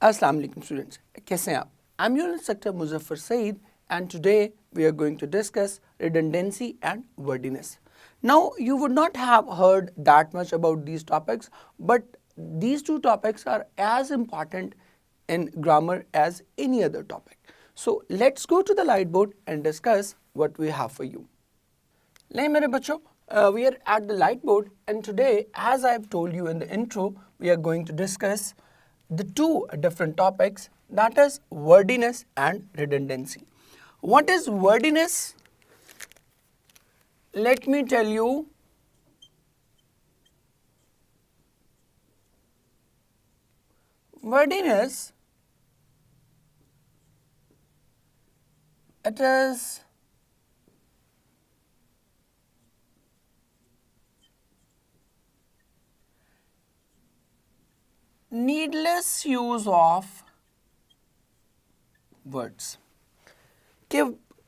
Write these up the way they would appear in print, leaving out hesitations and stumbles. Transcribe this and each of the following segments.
Assalamu alaikum students. कैसे हैं आप? I'm your instructor Muzaffar Saeed and today we are going to discuss redundancy and wordiness. Now you would not have heard that much about these topics, but these two topics are as important in grammar as any other topic. So let's go to the lightboard and discuss what we have for you. नहीं मेरे बच्चों, we are at the lightboard and today, as I have told you in the intro, we are going to discuss the two different topics, that is wordiness and redundancy. What is wordiness? Let me tell you. Wordiness, it is needless use of words. कि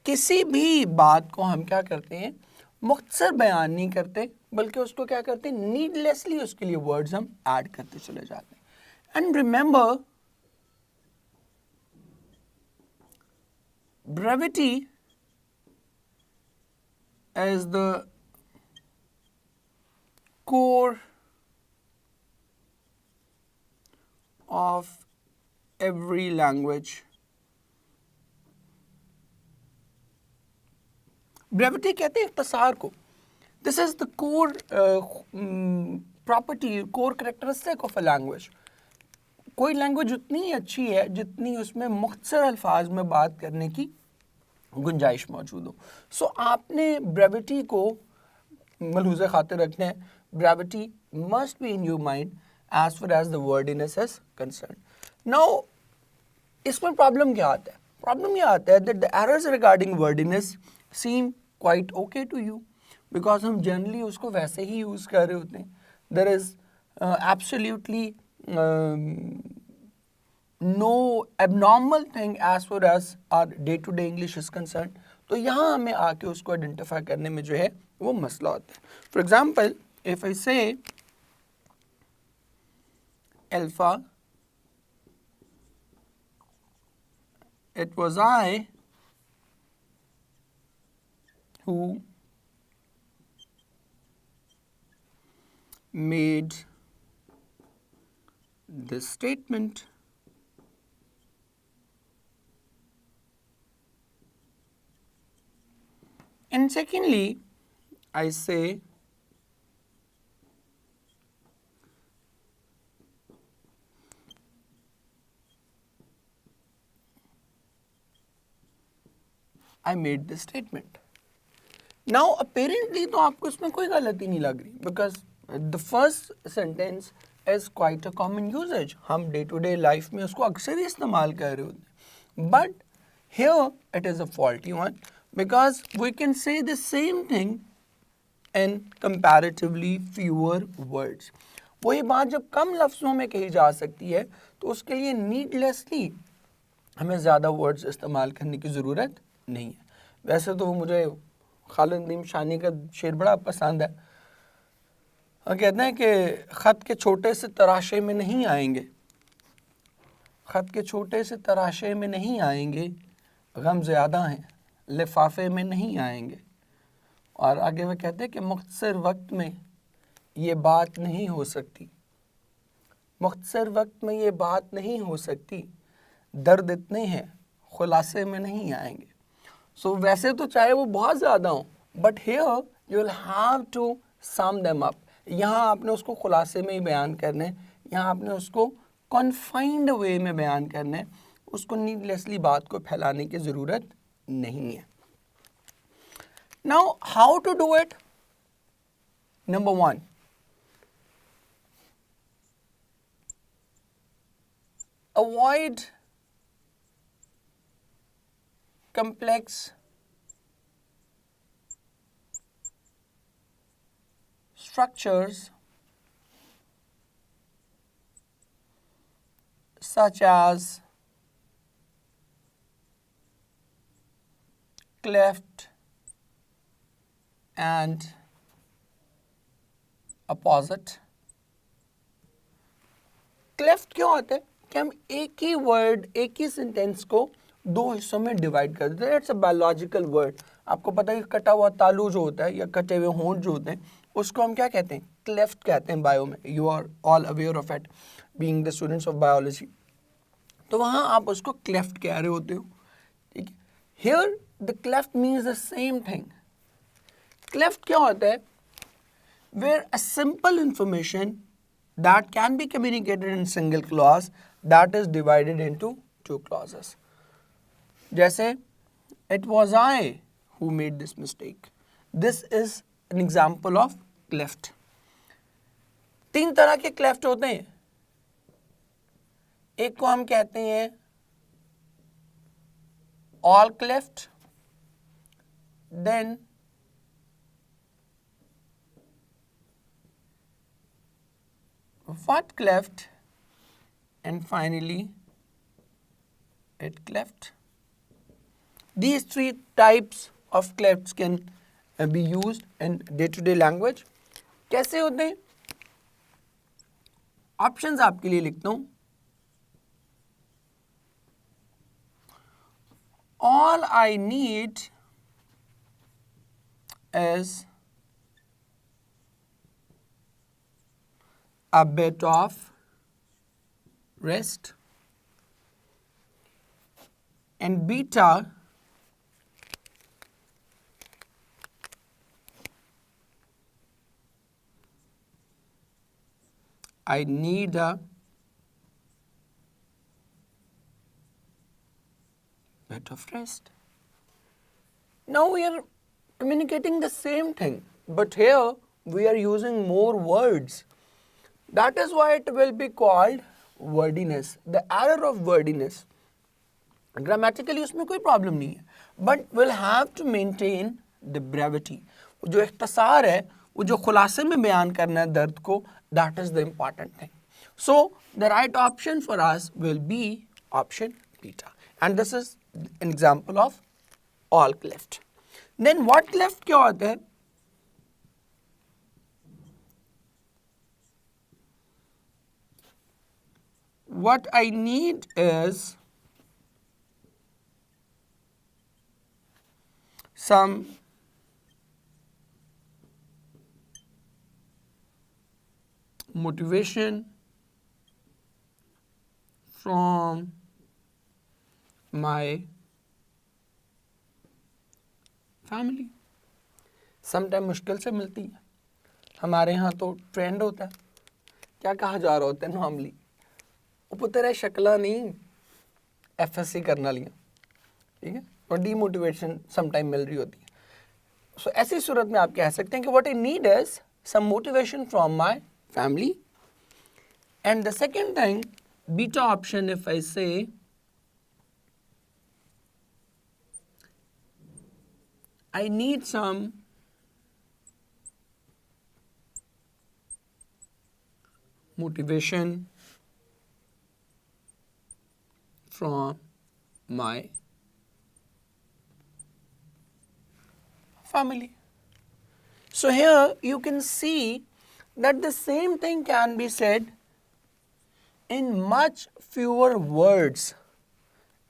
किसी भी बात को हम क्या करते हैं, मुख्तसर बयान नहीं करते, बल्कि उसको क्या करते हैं, नीडलेसली उसके लिए वर्ड्स हम ऐड करते चले जाते हैं. And remember, brevity is the core of every language. Brevity कहते हैं इख्तिसार को. This is the core property, core characteristic of a language. कोई लैंग्वेज उतनी अच्छी है जितनी उसमें मुख्तसर अल्फाज में बात करने की गुंजाइश मौजूद हो. सो आपने ब्रेविटी को मलहूज़े खातिर रखना है. Brevity must be in your mind as far as the wordiness is concern. Now इसमें प्रॉब्लम क्या आता है? प्रॉब्लम ये आता है that the errors regarding wordiness seem quite okay to you, because हम जनरली उसको वैसे ही यूज़ कर रहे होते हैं. There is absolutely no abnormal thing as far as our day-to-day English is concerned. तो यहाँ हमें आके उसको आइडेंटिफाई करने में जो है वो मसला होता है. फॉर एग्जाम्पल, इफ आई से alpha, it was I who made this statement. And secondly, I say I made this statement. Now apparently तो आपको इसमें कोई गलती नहीं लग रही, because the first sentence is quite a common usage. हम day to day life में उसको अक्सर ही इस्तेमाल कर रहे होते हैं. But here it is a faulty one, because we can say the same thing in comparatively fewer words. वही बात जब कम लफ्ज़ों में कही जा सकती है तो उसके लिए needlessly हमें ज़्यादा वर्ड्स इस्तेमाल करने की ज़रूरत नहीं है. वैसे तो मुझे खालिद नदीम शानी का शेर बड़ा पसंद है. कहते हैं कि ख़त के छोटे से तराशे में नहीं आएंगे, ख़त के छोटे से तराशे में नहीं आएंगे, गम ज़्यादा हैं लिफाफे में नहीं आएंगे. और आगे वह कहते हैं कि मुख्तसर वक्त में ये बात नहीं हो सकती, मुख्तसर वक्त में ये बात नहीं हो सकती, दर्द इतने हैं खुलासे में नहीं आएंगे. सो वैसे तो चाहे वो बहुत ज़्यादा हो, but here you will have to sum them up. यहाँ आपने उसको खुलासे में ही बयान करना है, यहाँ आपने उसको कॉन्फाइंड वे में बयान करना है. उसको नीडलेसली बात को फैलाने की ज़रूरत नहीं है. Now how to do it? Number 1, avoid complex structures such as cleft and opposite. Cleft क्यों आते हैं? कि हम एक ही वर्ड, एक ही सेंटेंस को दो हिस्सों में डिवाइड कर देते हैं. It's a biological word. आपको पता है कि कटा हुआ तालू जो होता है या कटे हुए होंठ जो होते हैं उसको हम क्या कहते हैं? क्लेफ्ट कहते हैं बायो में. You are all aware of it being the students of biology. तो वहाँ आप उसको क्लेफ्ट कह रहे होते हो. ठीक है. Here the cleft means the same thing. Cleft क्या होता है? Where a simple information that can be communicated in single clause that is divided into two clauses. जैसे it was I who made this mistake. This is an example of cleft. तीन तरह के cleft होते हैं. एक को हम कहते हैं all cleft, then what cleft, and finally it cleft. These three types of clefts can be used in day-to-day language. कैसे होते हैं? ऑप्शंस आपके लिए लिखता हूं. All I need is a bit of rest, and beta I need a bit of rest. Now we are communicating the same thing, but here we are using more words. That is why it will be called wordiness. The error of wordiness. Grammatically उसमें कोई problem नहीं है, but we'll have to maintain the brevity. जो इख्तिसार है, वो जो खुलासे में बयान करना है दर्द को, that is the important thing. So the right option for us will be option beta, and this is an example of all cleft. Then what cleft क्या होता है? What I need is some motivation from my family. Sometime मुश्किल से मिलती है. हमारे यहाँ तो ट्रेंड होता है, क्या कहा जा रहा होता है नॉर्मली, पुत्र शक्ला नहीं FSC करना लिया. ठीक है. और डीमोटिवेशन समटाइम मिल रही होती है. सो ऐसी सूरत में आप कह सकते हैं कि what I need is some motivation from my family. And the second thing, beta option, if I say I need some motivation from my family. So here you can see that the same thing can be said in much fewer words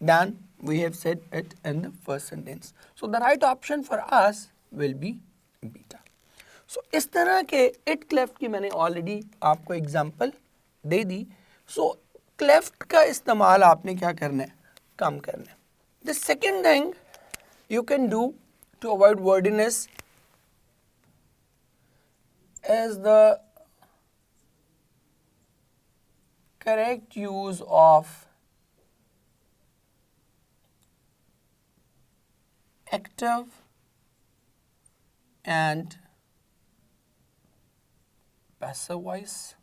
than we have said it in the first sentence. So the right option for us will be beta. So इस तरह के it cleft की मैंने already आपको example दे दी. So cleft का इस्तेमाल आपने क्या करना है? कम करना है. The second thing you can do to avoid wordiness is the correct use of active and passive voice.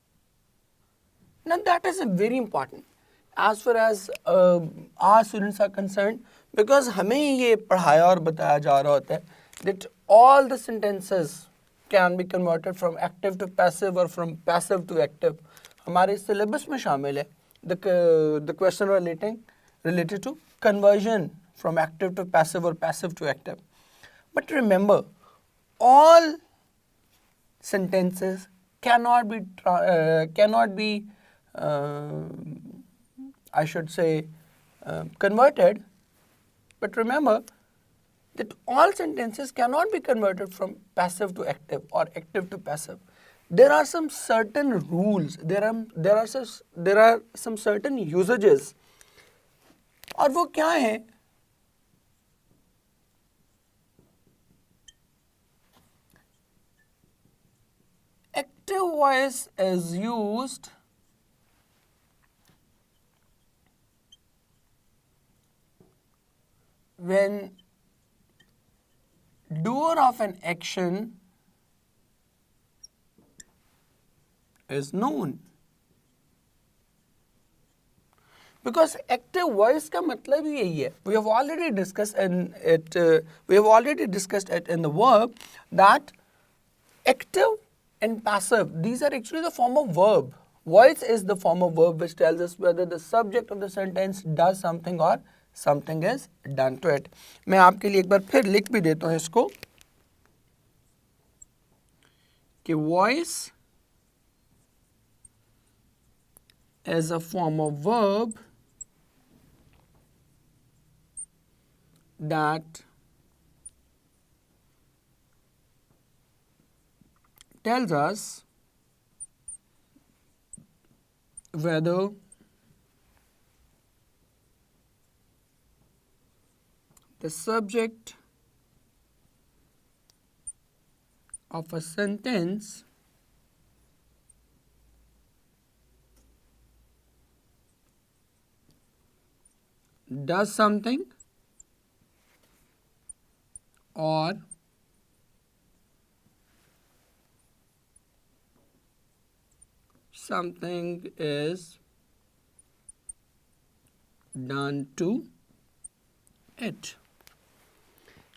Now that is a very important as far as our students are concerned, because हमें ये पढ़ाया और बताया जा रहा होता है that all the sentences can be converted from active to passive or from passive to active. हमारे syllabus में शामिल है the question related to conversion from active to passive or passive to active. But remember, all sentences cannot be I should say converted. But remember that all sentences cannot be converted from passive to active or active to passive. There are some certain rules, there are some certain usages. और वो क्या है? Active voice is used when doer of an action is known. Because active voice का मतलब ही यही है. We have already discussed in it. We have already discussed it in the verb that active and passive, these are actually the form of verb. Voice is the form of verb which tells us whether the subject of the sentence does something or something is done to it. मैं आपके लिए एक बार फिर लिख भी देता हूँ इसको कि voice is a form of verb that tells us whether the subject of a sentence does something or something is done to it.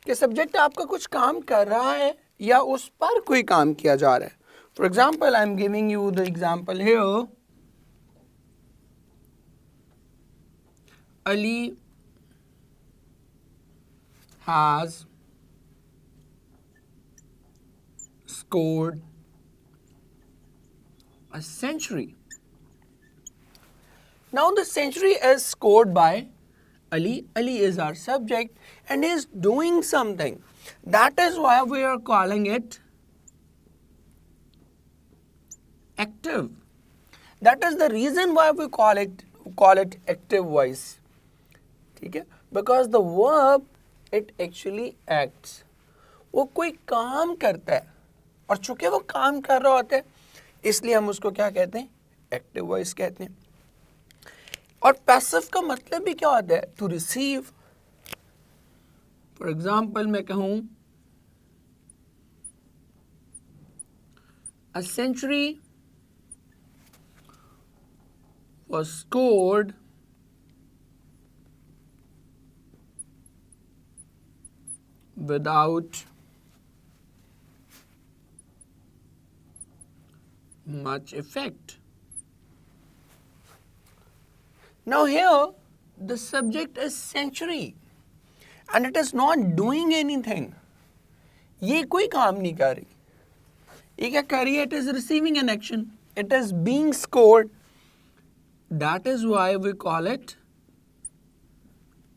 कि सब्जेक्ट आपका कुछ काम कर रहा है या उस पर कोई काम किया जा रहा है. For example I am giving you the example here. Ali has scored a century. Now the century is scored by Ali. Ali is our subject and is doing something. That is why we are calling it active. That is the reason why we call it active voice. ठीक है? Because the verb it actually acts. वो कोई काम करता है और चूंकि वो काम कर रहा होता है इसलिए हम उसको क्या कहते हैं? एक्टिव वॉइस कहते हैं. और पैसिव का मतलब भी क्या होता है? To receive. फॉर एग्जाम्पल मैं कहूं a century was scored without much effect. Now here the subject is century and it is not doing anything. ये कोई काम नहीं कर रही. ये क्या कर रही है? It is receiving an action. It is being scored. That is why we call it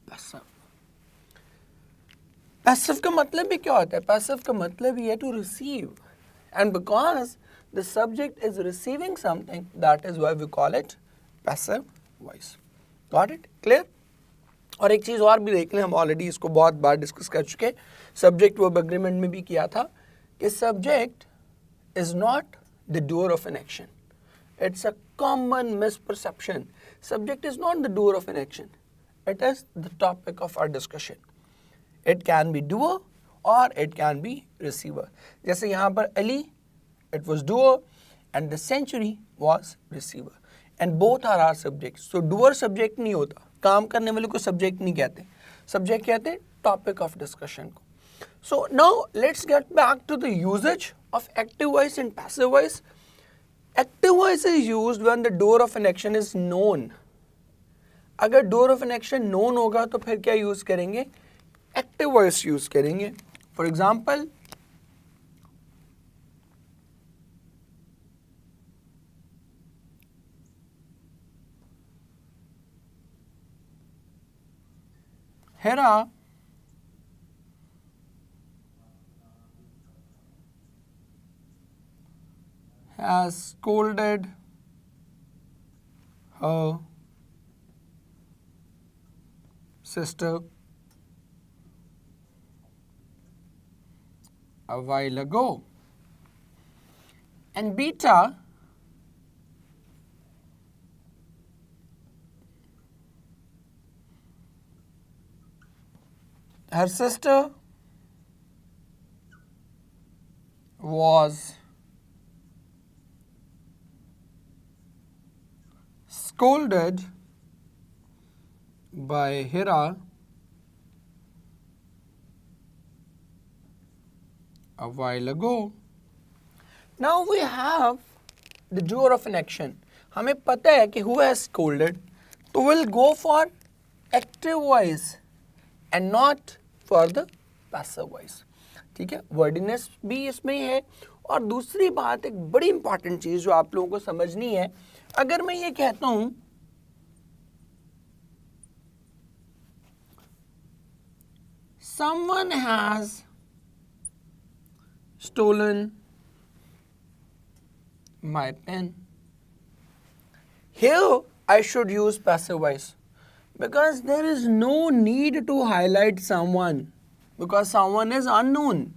passive. Passive का मतलब भी क्या होता है? Passive का मतलब ही है to receive. And because the subject is receiving something, that is why we call it passive voice. Got it? Clear? और एक चीज़ और भी देख लें, हम ऑलरेडी इसको बहुत बार डिस्कस कर चुके हैं. सब्जेक्ट वर्ब एग्रीमेंट में भी किया था कि subject is not the doer of an action. It's a common misperception. Subject is not the doer of an action. It is the topic of our discussion. It can be doer or it can be receiver. जैसे यहाँ पर Ali, it was doer and the century was receiver. And both are our subjects. So doer subject नहीं होता. काम करने वाले को subject नहीं कहते. Subject कहते हैं topic of discussion को. So now let's get back to the usage of active voice and passive voice. Active voice is used when the doer of an action is known. अगर doer of an action known होगा तो फिर क्या use करेंगे? Active voice use करेंगे. For example, Hera has scolded her sister a while ago. And Beta her sister was scolded by Hera a while ago. Now we have the doer of an action. हमें पता है कि who has scolded, तो we'll go for active voice and not for the passive voice. ठीक है, wordiness भी इसमें ही है. और दूसरी बात, एक बड़ी इंपॉर्टेंट चीज जो आप लोगों को समझनी है, अगर मैं ये कहता हूं someone has stolen my pen, here I should use passive voice because there is no need to highlight someone because someone is unknown.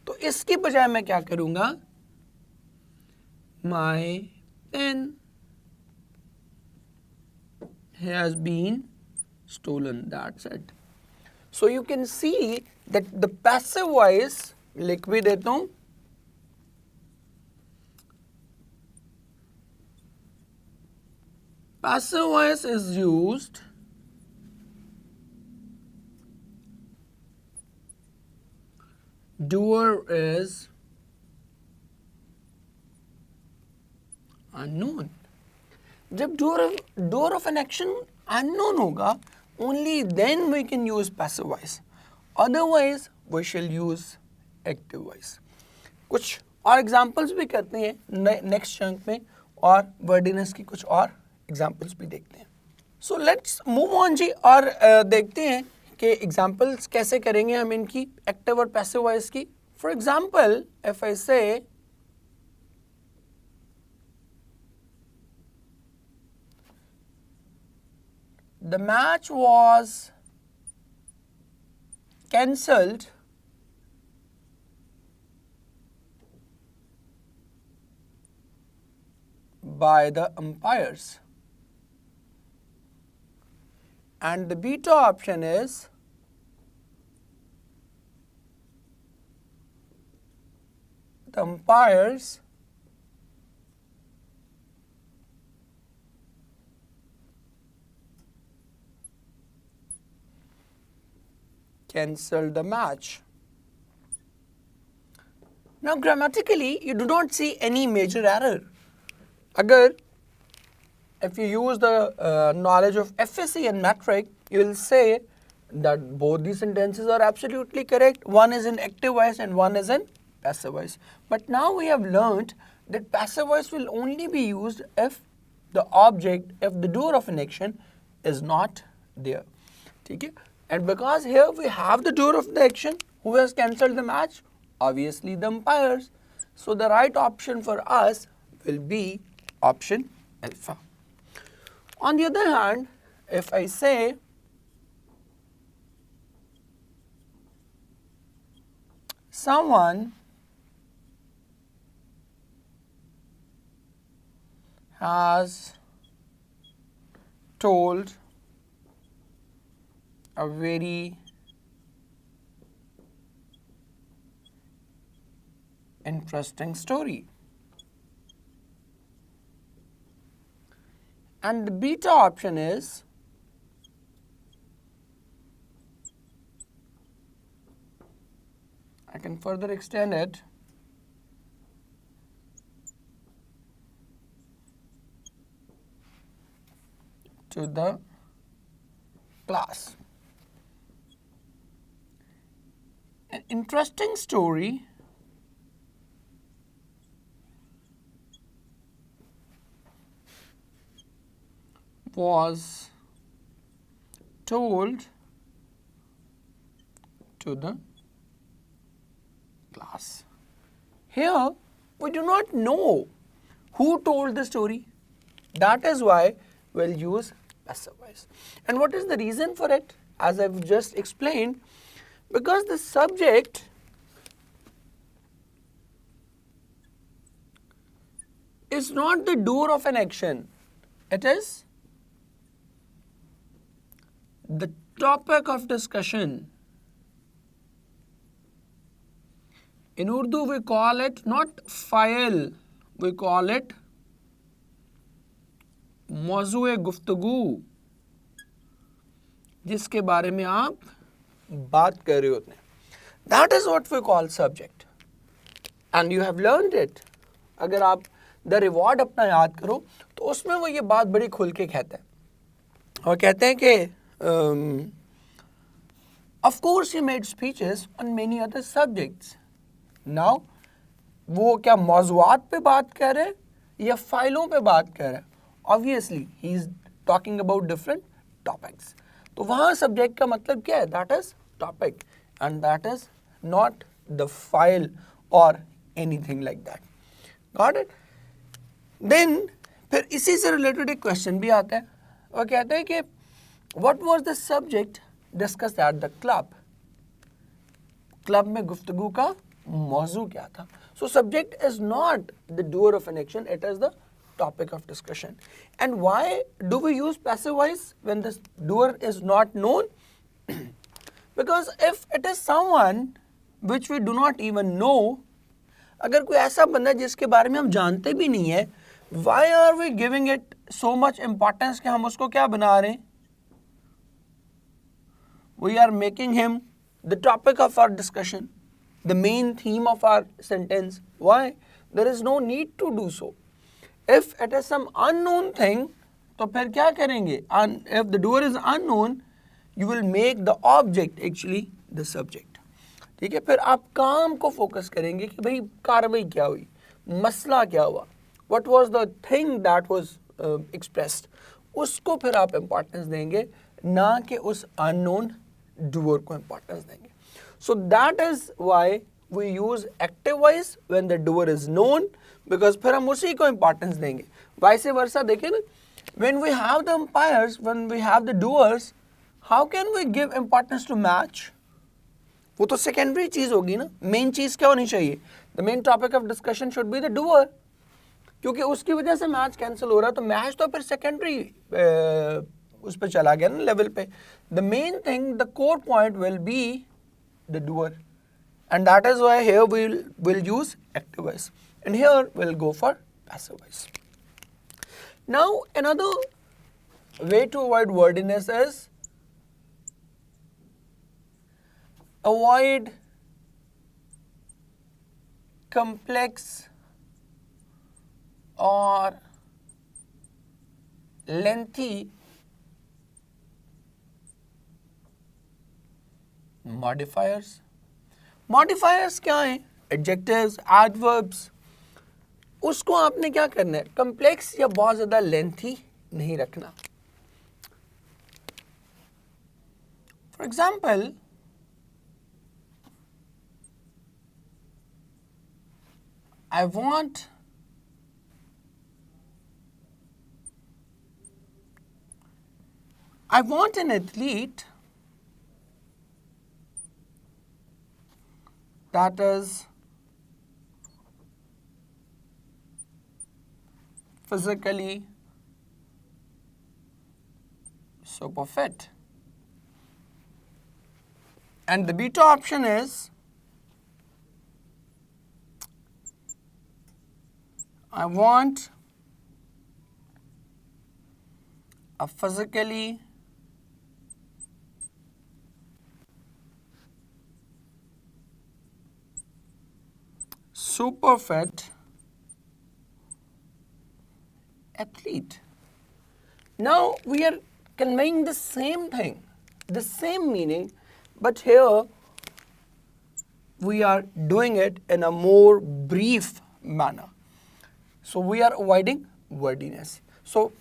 तो इसकी बजाय मैं क्या करूंगा, my pen has been stolen, that's it. So you can see that the passive voice, लिख भी देता हूं, passive voice is used doer is unknown. जब doer of an action unknown होगा, only then we can use passive voice. Otherwise we shall use active voice. कुछ और examples भी करते हैं next chunk में, और wordiness की कुछ और examples भी देखते हैं. So let's move on जी, और देखते हैं कि examples कैसे करेंगे हम इनकी active और passive voice की. For example, if I say the match was cancelled by the umpires, and the beta option is the umpires cancelled the match. Now grammatically you do not see any major error. Agar if you use the knowledge of FSC and metric, you will say that both these sentences are absolutely correct. One is in active voice and one is in passive voice. But now we have learnt that passive voice will only be used if the object, if the doer of an action is not there. Okay? And because here we have the doer of the action who has cancelled the match, obviously the umpires. So the right option for us will be option alpha. On the other hand, if I say someone has told a very interesting story, and the beta option is I can further extend it to the class. An interesting story was told to the class. Here, we do not know who told the story. That is why we'll use passive voice. And what is the reason for it? As I've just explained, because the subject is not the doer of an action. It is the topic of discussion. In Urdu, we call it not file, we call it मौज़ूए गुफ्तगू, जिसके बारे में आप बात कर रहे होते हैं. That is what we call subject. And you have learned it. अगर आप the reward अपना याद करो तो उसमें वो ये बात बड़ी खुल के कहते हैं और कहते हैं कि of course he made speeches on many other subjects. Now वो क्या मौज़ूआत पे बात कर रहे हैं या फाइलों पे बात कर रहे हैं? Obviously he is talking about different topics. तो वहाँ subject का मतलब क्या है? That is topic and that is not the file or anything like that. Got it? Then फिर इसी से related एक question भी आता है. वो कहते हैं कि what was the subject discussed at the club? Club में गुफ्तगू का मौजू क्या था? So subject is not the doer of an action, it is the topic of discussion. And why do we use passive voice when the doer is not known? Because if it is someone which we do not even know, अगर कोई ऐसा बंदा जिसके बारे में हम जानते भी नहीं है, why are we giving it so much importance कि हम उसको क्या बना रहे हैं? We are making him the topic of our discussion, the main theme of our sentence. Why? There is no need to do so. If it is some unknown thing, तो फिर क्या करेंगे? If the doer is unknown, you will make the object actually the subject. ठीक है? फिर आप काम को फोकस करेंगे कि भाई कार्रवाई क्या हुई, मसला क्या हुआ, what was the thing that was expressed, उसको फिर आप importance देंगे, ना कि उस unknown doer को importance देंगे. So that is why we use active voice when the doer is known, because फिर हम उसी को importance देंगे. Vice versa देखें ना, when we have the umpires, when we have the doers, how can we give importance to match? वो तो secondary चीज़ होगी ना. Main चीज़ क्या होनी चाहिए? The main topic of discussion should be the doer. क्योंकि उसकी वजह से मैच कैंसिल हो रहा है, तो मैच तो फिर सेकेंडरी उस पर चला गया ना लेवल पे. The main thing, the core point will be the doer, and that is why here we will use active voice and here will go for passive voice. Now another way to avoid wordiness is avoid complex or lengthy modifiers. Modifiers क्या हैं? Adjectives, adverbs. उसको आपने क्या करना है? Complex या बहुत ज़्यादा lengthy नहीं रखना. For example, I want an athlete that is physically super fit, and the beta option is I want a physically super fit athlete. Now we are conveying the same thing, the same meaning, but here we are doing it in a more brief manner. So we are avoiding wordiness. So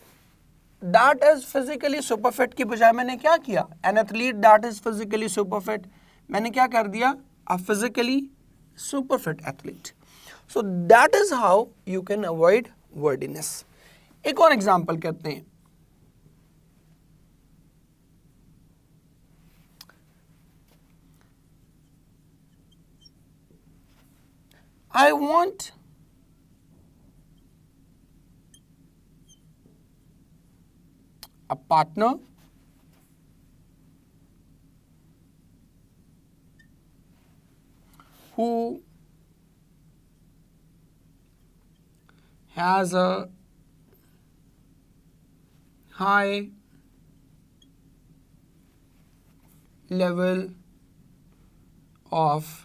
that is physically super fit की बजाय मैंने क्या किया? An athlete that is physically super fit. मैंने क्या कर दिया, a physically super fit athlete. So that is how you can avoid wordiness. एक और एग्जांपल करते हैं. I want a partner who has a high level of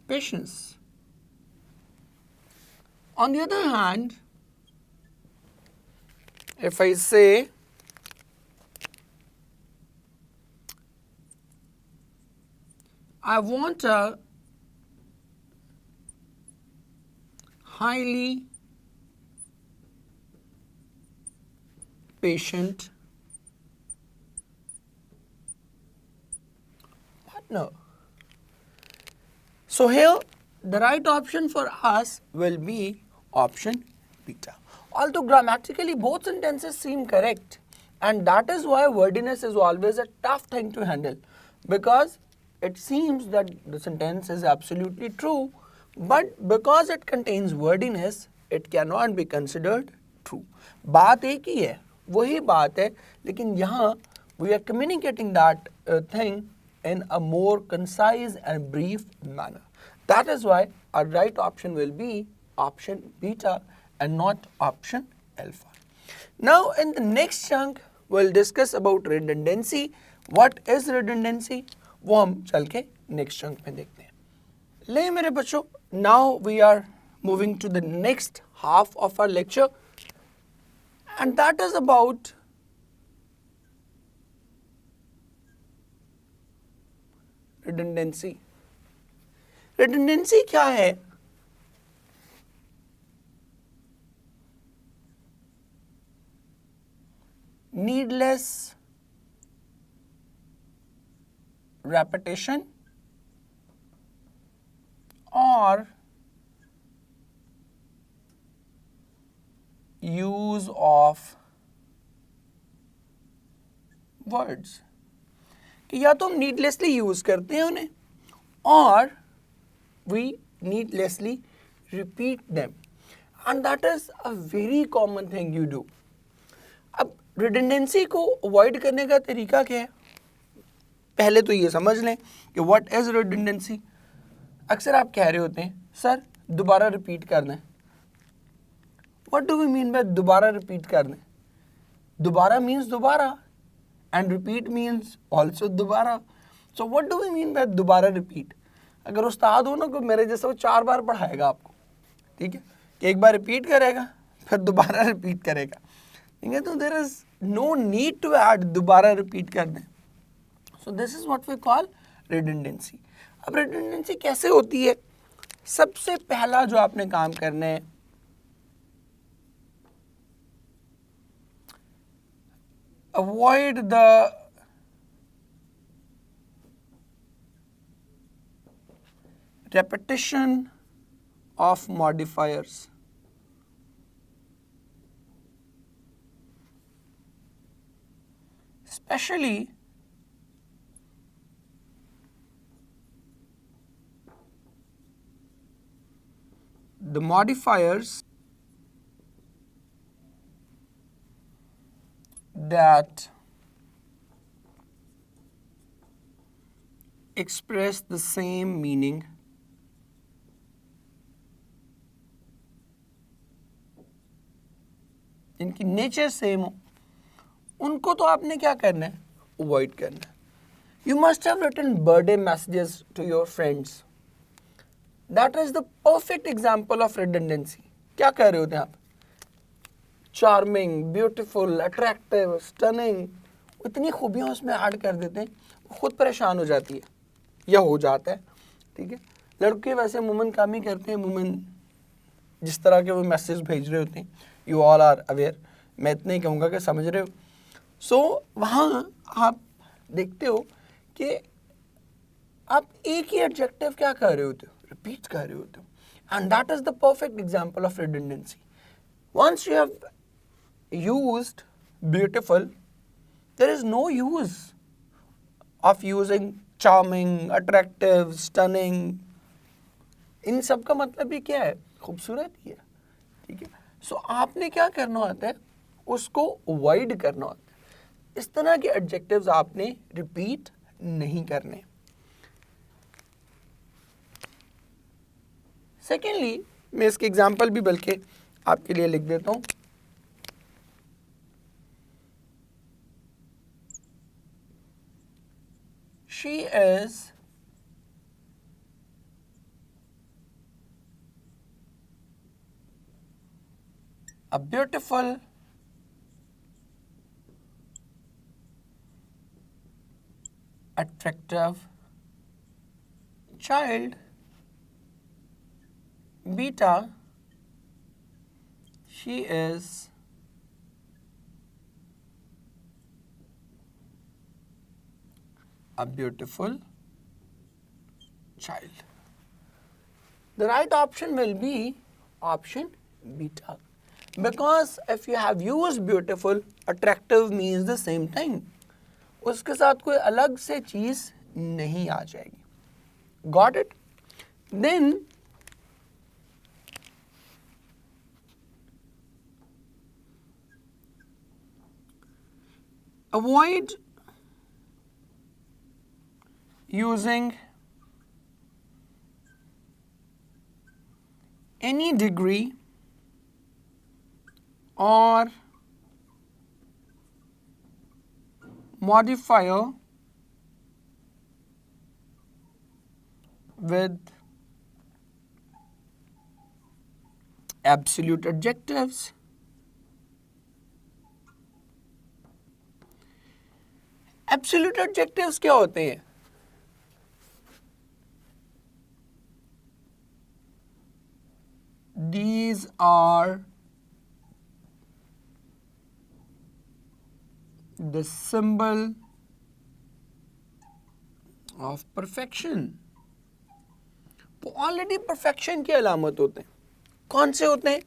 patience. On the other hand, if I say I want a highly patient partner. So here the right option for us will be option beta. Although grammatically both sentences seem correct, and that is why wordiness is always a tough thing to handle, because it seems that the sentence is absolutely true, but because it contains wordiness, it cannot be considered true. बात एक ही है, वही बात है, लेकिन यहाँ we are communicating that thing in a more concise and brief manner. That is why our right option will be option beta and not option alpha. Now in the next chunk we'll discuss about redundancy. What is redundancy? वो हम चल के next chunk में देखते हैं. ले मेरे बच्चों, now we are moving to the next half of our lecture, and that is about redundancy. redundancy क्या है? Needless repetition or use of words. कि या तो हम needlessly use करते हैं उन्हें और we needlessly repeat them, and that is a very common thing you do. अब redundancy को avoid करने का तरीका क्या है? पहले तो ये समझ लें कि what is redundancy. अक्सर आप कह रहे होते हैं सर दोबारा रिपीट करना है. What do we mean by दोबारा रिपीट करना है? दोबारा means दोबारा and repeat means also दोबारा. So what do we mean by दोबारा repeat? अगर उस्ताद हो ना को मेरे जैसा वो 4 बार पढ़ाएगा आपको, ठीक है, कि एक बार रिपीट करेगा फिर दोबारा रिपीट करेगा, ठीक है, तो there is no need to add दोबारा रिपीट कर दें. So this is what we call redundancy. अब रिडंडेंसी कैसे होती है? सबसे पहला जो आपने काम करना है, avoid the repetition of modifiers. Especially the modifiers that express the same meaning जिनकी नेचर सेम हो, उनको तो आपने क्या करना है? अवॉइड करना है. You must have written birthday messages to your friends. That is the perfect example of redundancy. क्या कह रहे होते हैं आप? चार्मिंग, ब्यूटीफुल, अट्रैक्टिव, स्टनिंग, इतनी खूबियाँ उसमें ऐड कर देते हैं, खुद परेशान हो जाती है या हो जाता है, ठीक है. लड़के वैसे मुमन काम ही करते हैं, मुमन जिस तरह के वो मैसेज भेज रहे होते हैं, यू ऑल आर अवेयर. मैं इतना ही कहूँगा कि समझ रहे हो. सो वहाँ आप देखते हो कि आप एक ही एडजेक्टिव क्या कर रहे होते हो, रिपीट कर रहे होते हो, and that is the perfect example of redundancy. Once you have used beautiful, there is no use of using charming, attractive, stunning. इन सब का मतलब ही क्या है, खूबसूरत ही है, ठीक है. सो आपने क्या करना होता है, उसको अवॉइड करना होता है. इस तरह के एडजेक्टिव्स आपने रिपीट नहीं करने. सेकेंडली, मैं इसके एग्जाम्पल भी बल्कि आपके लिए लिख देता हूं. She is a beautiful attractive child. Beta, she is a beautiful child. The right option will be option beta, because if you have used beautiful, attractive means the same thing. उसके साथ कोई अलग से चीज नहीं आ जाएगी. Got it? Then avoid using any degree or modifier with absolute adjectives. Absolute adjectives क्या होते हैं? These are the symbol of perfection. तो ऑलरेडी परफेक्शन की अलामत होते हैं. कौन से होते हैं?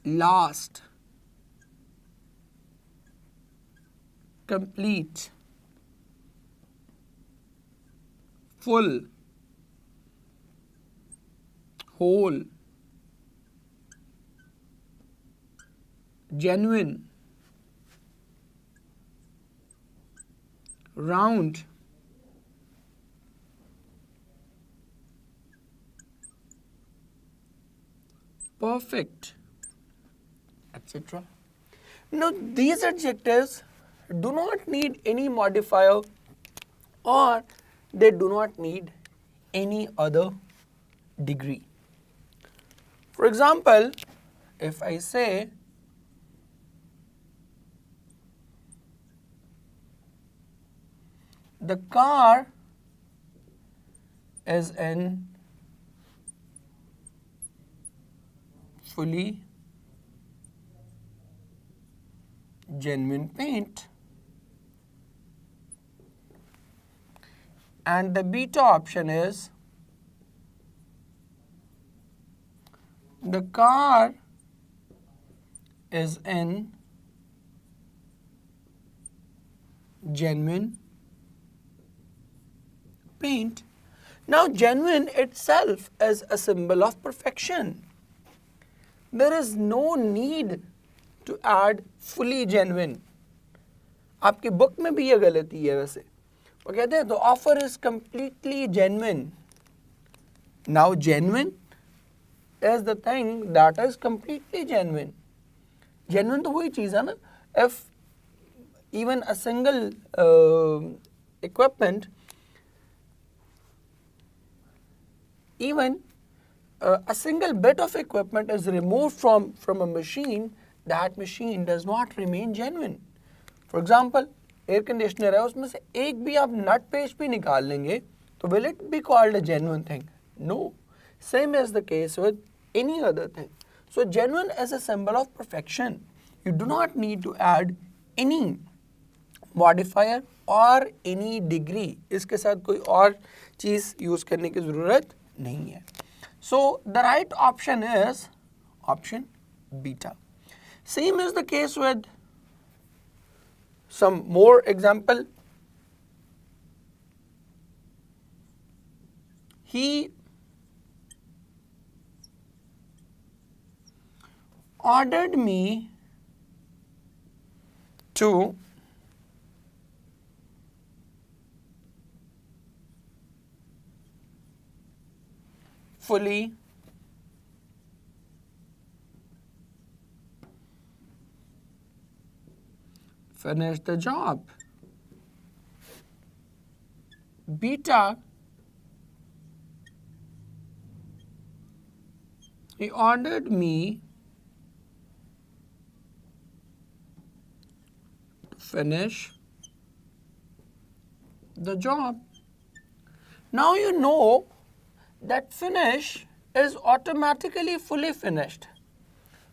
Last, complete, full, whole, genuine, round, perfect, etc. Now, these adjectives do not need any modifier or they do not need any other degree. For example, if I say the car is in fully genuine paint, and the beta option is the car is in genuine paint. Now, genuine itself is a symbol of perfection. There is no need to add fully genuine. आपकी book में भी ये गलती है वैसे. वो कहते हैं the offer is completely genuine. Now, genuine is the thing that is completely genuine. Genuine तो वही चीज़ है ना. If even a single equipment, even a single bit of equipment is removed from a machine, that machine does not remain genuine. For example, air conditioner है, उसमें से एक भी आप nut paste भी निकाल लेंगे, तो will it be called a genuine thing? No. Same is the case with any other thing. So genuine is a symbol of perfection. You do not need to add any modifier और any degree. इसके साथ कोई और चीज़ use करने की ज़रूरत नहीं है. So the right option is option beta. Same is the case with some more example. He ordered me to fully finish the job. Beta, he ordered me to finish the job. Now you know that finish is automatically fully finished.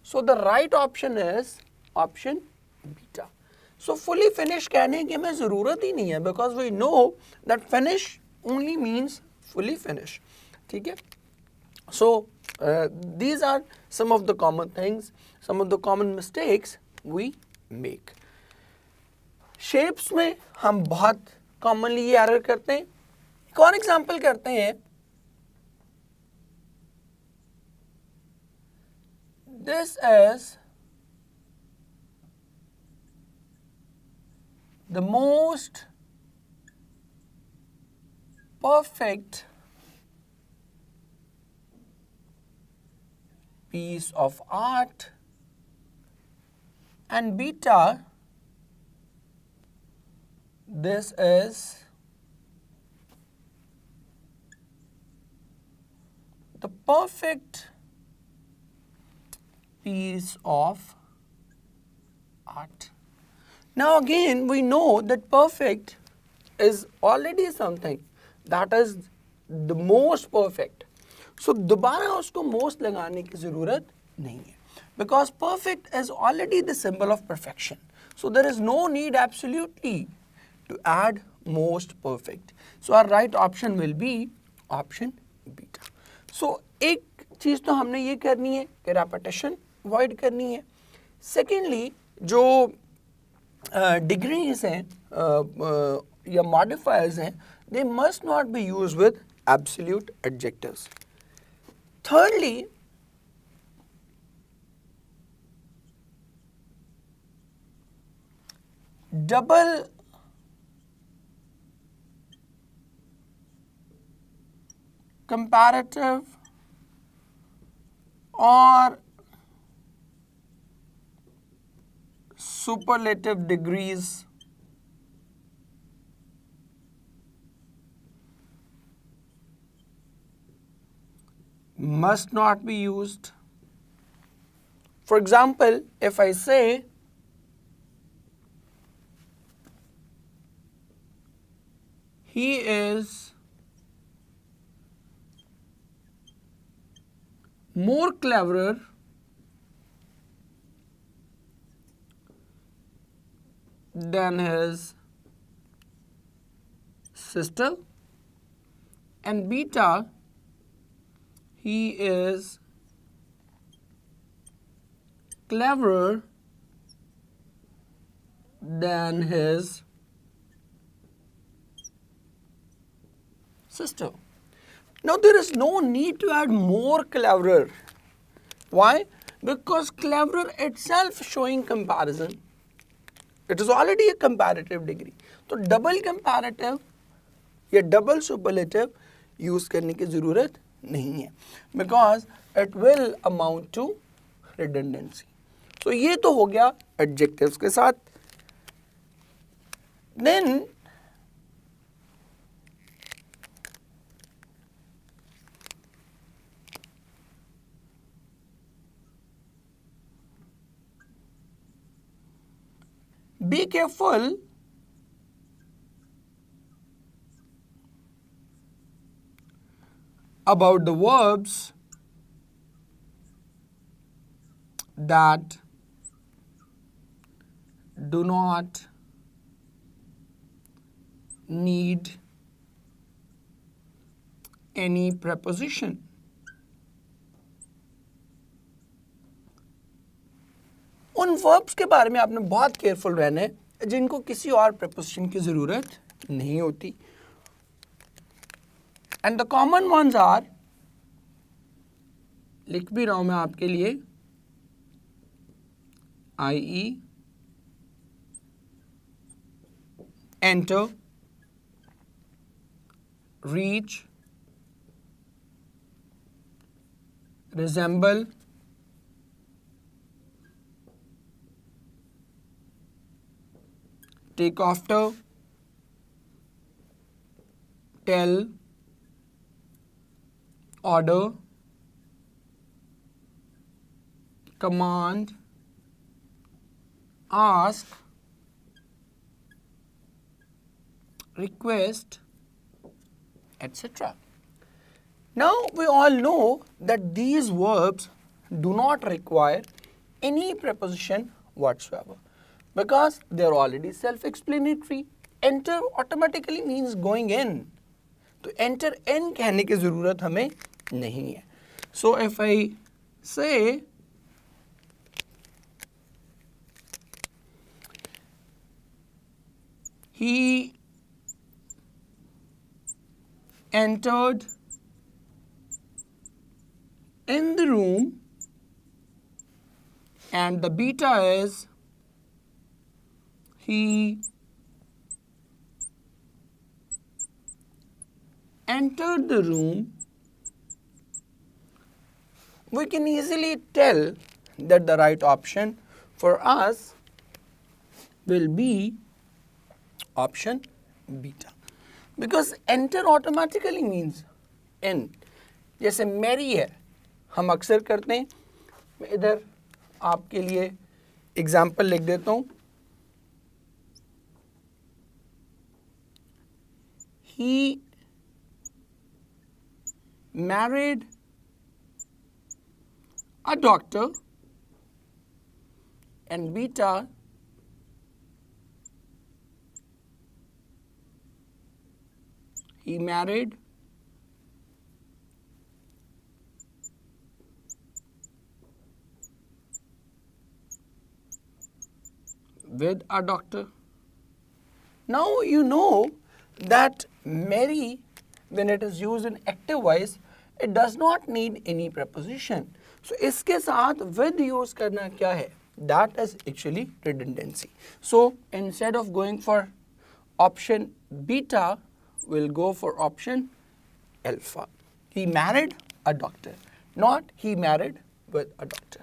So the right option is option beta. So fully finished कहने की हमें ज़रूरत ही नहीं है because we know that finish only means fully finished. ठीक है? So these are some of the common things, some of the common mistakes we make. Shapes में हम बहुत commonly ये error करते हैं. एक और example करते हैं. This is the most perfect piece of art, and beta, this is the perfect piece of art. Now again we know that perfect is already something that is the most perfect. So दोबारा उसको most लगाने की ज़रूरत नहीं है because perfect is already the symbol of perfection. So there is no need absolutely to add most perfect. So our right option will be option beta. So एक चीज़ तो हमने ये करनी है कि repetition avoid करनी है. Secondly जो degrees हैं या modifiers हैं, they must not be used with absolute adjectives. Thirdly, double comparative or superlative degrees must not be used. For example, if I say he is more clever than his sister, and beta, he is cleverer than his sister. Now there is no need to add more cleverer. Why? Because cleverer itself showing comparison. It is already a comparative degree. So double comparative या double superlative use करने की ज़रूरत नहीं है because it will amount to redundancy. So ये तो हो गया adjectives के साथ. Then be careful about the verbs that do not need any preposition. उन verbs के बारे में आपने बहुत केयरफुल रहना है जिनको किसी और preposition की ज़रूरत नहीं होती. And the common ones are, लिख भी रहा हूं मैं आपके लिए, i.e. enter, reach, resemble, take after, tell, order, command, ask, request, etc. Now we all know that these verbs do not require any preposition whatsoever because they are already self-explanatory. Enter automatically means going in. तो enter in कहने की ज़रूरत हमें नहीं है. So if I say he entered in the room and the beta is he entered the room, we can easily tell that the right option for us will be option beta because enter automatically means in. जैसे मेरी है हम अक्सर करते हैं. मैं इधर आपके लिए एग्जाम्पल लिख देता हूँ. He married a doctor and beta he married with a doctor. Now you know that marry, when it is used in active voice, it does not need any preposition. So इसके साथ with use करना क्या है? That is actually redundancy. So instead of going for option beta, we'll go for option alpha. He married a doctor, not he married with a doctor.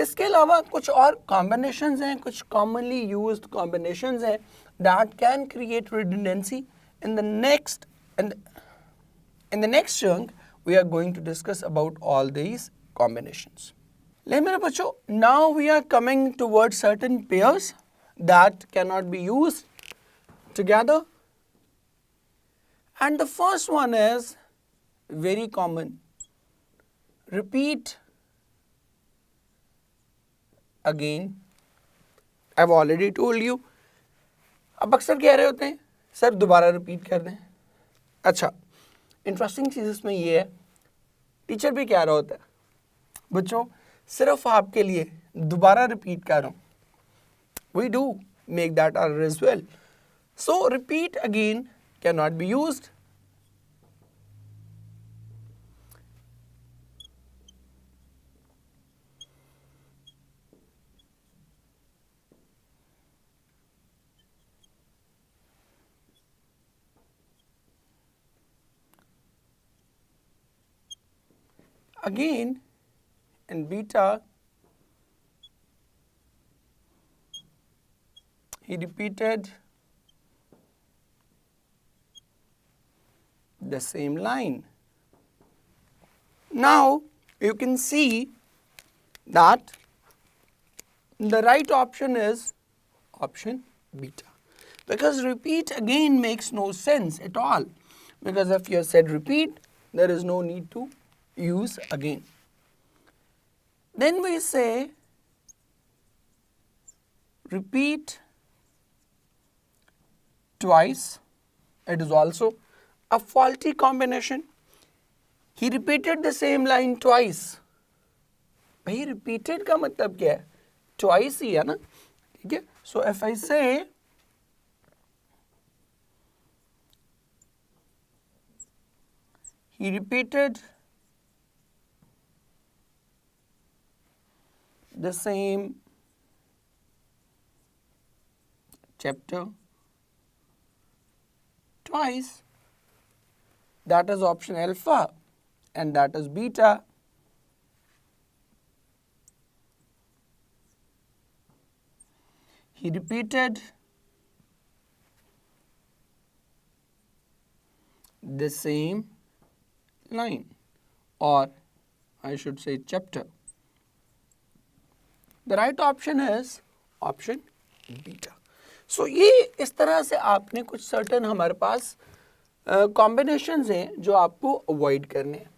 इसके अलावा कुछ और combinations हैं, कुछ commonly used combinations हैं that can create redundancy. In the next chunk, we are going to discuss about all these combinations. मेरे बच्चों, now we are coming towards certain pairs that cannot be used together. And the first one is very common. Repeat again. I've already told you. अब अक्सर कह रहे होते हैं sir दोबारा repeat कर दें. अच्छा, इंटरेस्टिंग चीज़ इसमें ये है, टीचर भी कह रहा होता है बच्चों सिर्फ आपके लिए दोबारा रिपीट कर रहा हूँ. We do make that error as well. So repeat again cannot be used. Again, in beta, he repeated the same line. Now, you can see that the right option is option beta, because repeat again makes no sense at all, because if you have said repeat, there is no need to use again. Then we say repeat twice. It is also a faulty combination. He repeated the same line twice. भाई repeated का मतलब क्या है? Twice ही है ना, ठीक है? So if I say he repeated the same chapter twice, that is option alpha, and that is beta. He repeated the same line, or I should say chapter. The right option is option beta. So ये इस तरह से आपने कुछ certain हमारे पास combinations हैं जो आपको avoid करने हैं.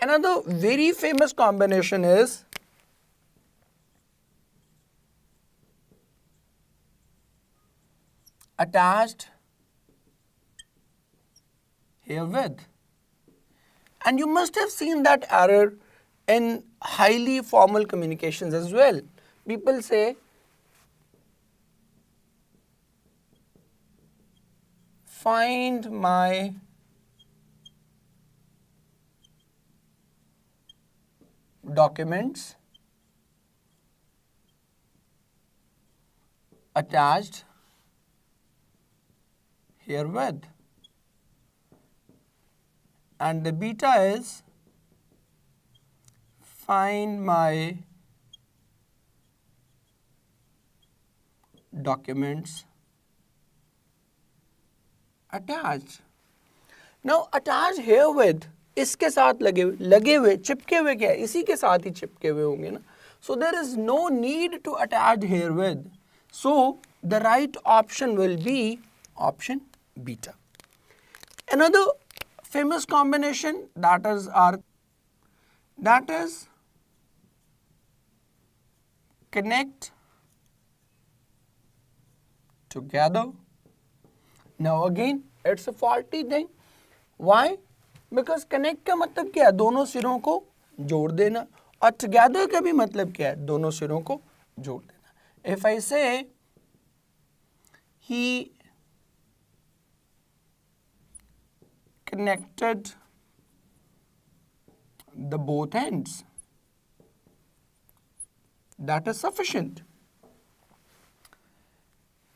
Another very famous combination is attached herewith, and you must have seen that error in highly formal communications as well. People say find my documents attached herewith, and the beta is find my documents attached. Now attached herewith इसके साथ लगे हुए चिपके हुए क्या है, इसी के साथ ही चिपके हुए होंगे ना. So there is no need to attach herewith. So the right option will be option beta. Another famous combination that is connect together. Now again it's a faulty thing. Why? Because connect का मतलब क्या है, दोनों सिरों को जोड़ देना, और together का भी मतलब क्या है, दोनों सिरों को जोड़ देना. If I say he connected the both ends, that is sufficient.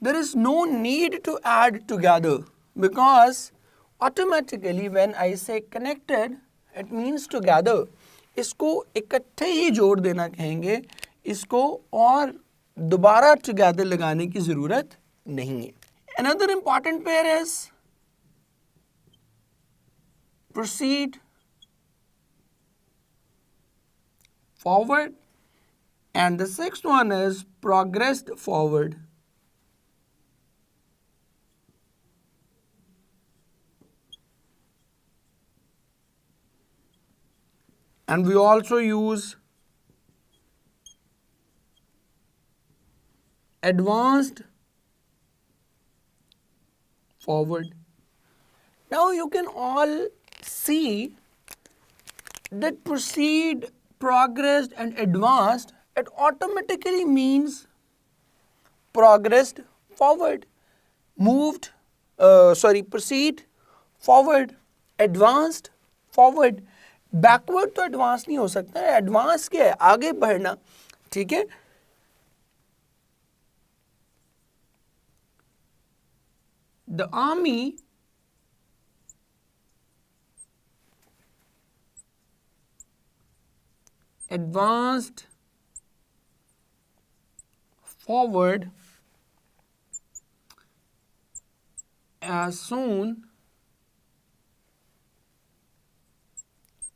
There is no need to add together, because automatically when I say connected, it means together. इसको इकट्ठे ही जोड़ देना कहेंगे, इसको और दोबारा together लगाने की ज़रूरत नहीं है. Another important pair is proceed forward, and the sixth one is progressed forward. And we also use advanced forward. Now you can all see that proceed, progressed and advanced, it automatically means progressed forward, proceed forward, advanced forward. Backward तो advance नहीं हो सकता है, advance क्या है, आगे बढ़ना, ठीक है. The army advanced forward as soon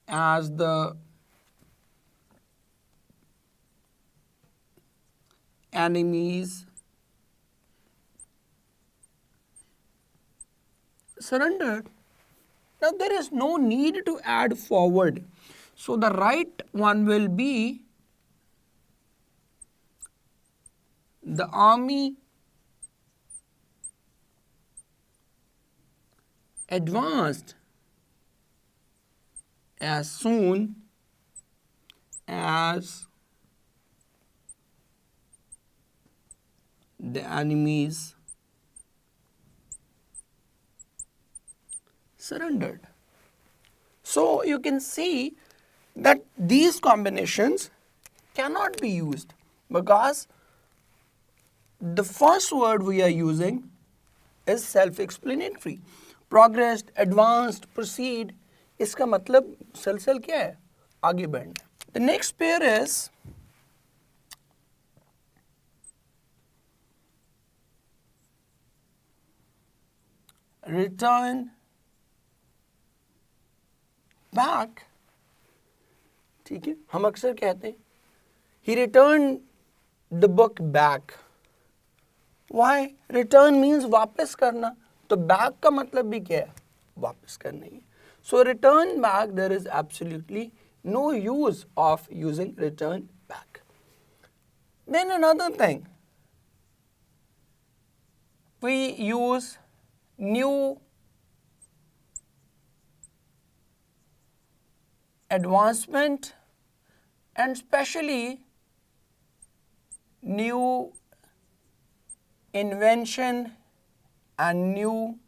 as the enemies surrendered. Now there is no need to add forward. So the right one will be the army advanced as soon as the enemies surrendered. So you can see that these combinations cannot be used because the first word we are using is self-explanatory. Progressed, advanced, proceed, इसका मतलब सलसल क्या है? आगे बढ़ना. The next pair is return back. ठीक है, हम अक्सर कहते हैं he returned the book back. Why? Return means वापस करना, तो back का मतलब भी क्या है? वापस करना ही. So return back, there is absolutely no use of using return back. Then another thing, we use new advancement and especially new invention and new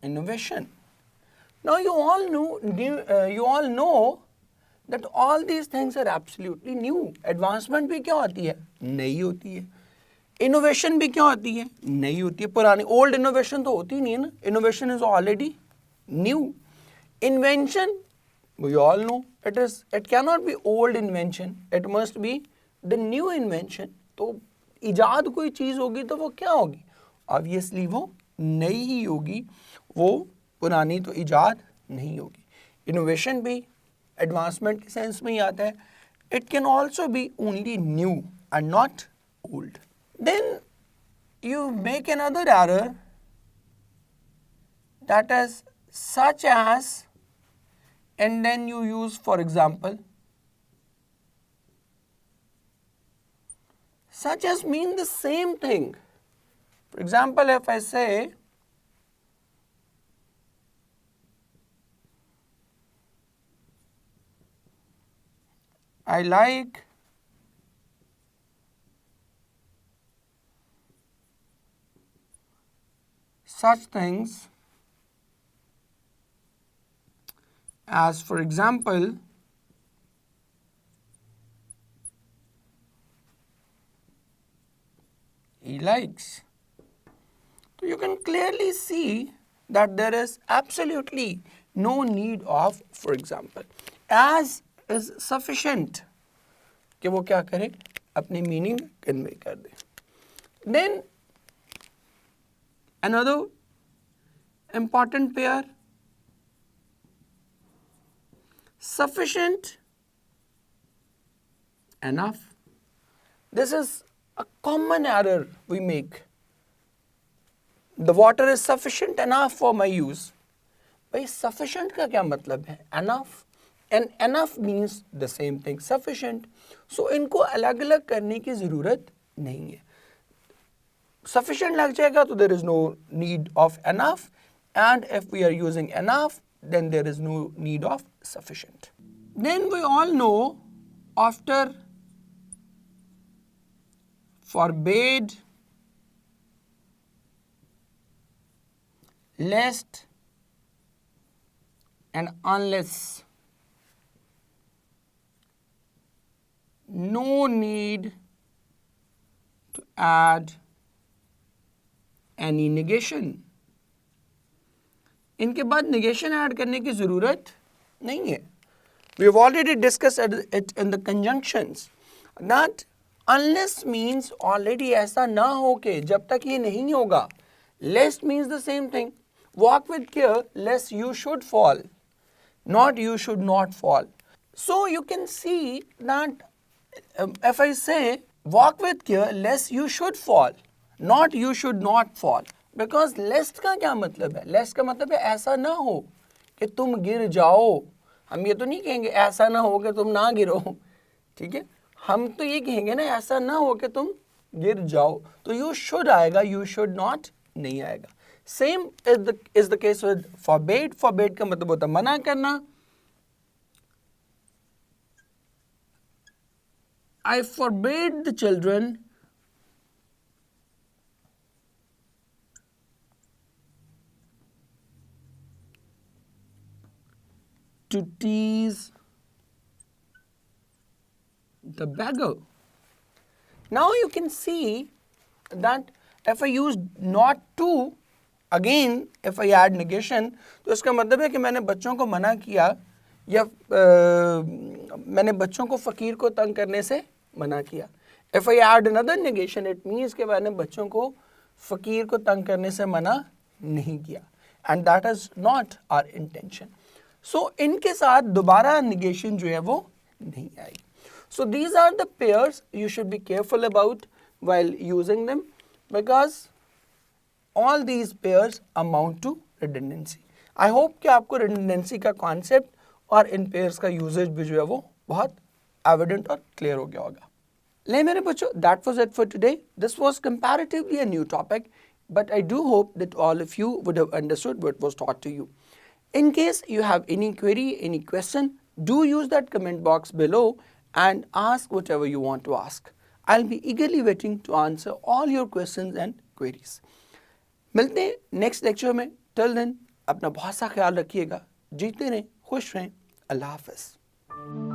innovation. Now you all know that all these things are absolutely new. Advancement भी क्या होती है? नई होती है. Innovation भी क्या होती है? नई होती है. पुरानी old innovation तो होती नहीं है ना. Innovation is already new. Invention, we all know, it cannot be old invention. It must be the new invention. तो इजाद कोई चीज़ होगी तो वो क्या होगी? Obviously वो नई ही होगी, वो पुरानी तो इजाद नहीं होगी. Innovation भी advancement के सेंस में ही आता है. It can also be only new and not old. Then you make another error, that is such as, and then you use, for example, such as mean the same thing. For example, if I say I like such things as, for example, he likes. So you can clearly see that there is absolutely no need of, for example. As is sufficient कि वो क्या करे? अपनी meaning convey कर दे. Then another important pair, sufficient, enough. This is a common error we make. The water is sufficient enough for my use. भाई sufficient का क्या मतलब है? Enough. And enough means the same thing, sufficient. So इनको अलग अलग करने की ज़रूरत नहीं है. Sufficient लग जाएगा तो there is no need of enough, and if we are using enough, then there is no need of sufficient. Then we all know after forbade, lest, and unless, no need to add any negation. इनके बाद negation add करने की ज़रूरत नहीं है. We have already discussed it in the conjunctions that unless means already ऐसा ना हो के जब तक ये नहीं होगा. Lest means the same thing. Walk with care lest you should fall, not you should not fall. So you can see that if I say walk with care lest you should fall, not you should not fall, because lest का क्या मतलब है? Lest का मतलब है ऐसा ना हो कि तुम गिर जाओ. हम ये तो नहीं कहेंगे ऐसा ना हो कि तुम ना गिरो. ठीक है, हम तो ये कहेंगे ना ऐसा ना हो कि तुम गिर जाओ, तो यू शुड आएगा, यू शुड नॉट नहीं आएगा. Same is the case with forbade. Forbade का मतलब होता है मना करना. I forbade the children to tease the beggar. Now you can see that if I use not to, again if I add negation, तो इसका मतलब है कि मैंने बच्चों को मना किया या मैंने बच्चों को फ़कीर को तंग करने से मना किया. If I add another negation, it means कि मैंने बच्चों को फ़कीर को तंग करने से मना नहीं किया. And that is not our intention. So इनके साथ दोबारा negation जो है वो नहीं आएगी. So these are the pairs you should be careful about while using them, because all these pairs amount to redundancy. I hope कि आपको redundancy का concept और इन pairs का usage भी जो है वो बहुत evident और clear हो गया होगा. ले मेरे बच्चों, that was it for today. This was comparatively a new topic, but I do hope that all of you would have understood what was taught to you. In case you have any query, any question, do use that comment box below and ask whatever you want to ask. I'll be eagerly waiting to answer all your questions and queries. मिलते हैं next lecture में. Till then अपना बहुत सा ख्याल रखिएगा. जीते रहें, खुश रहें. अल्लाह हाफ़िज़.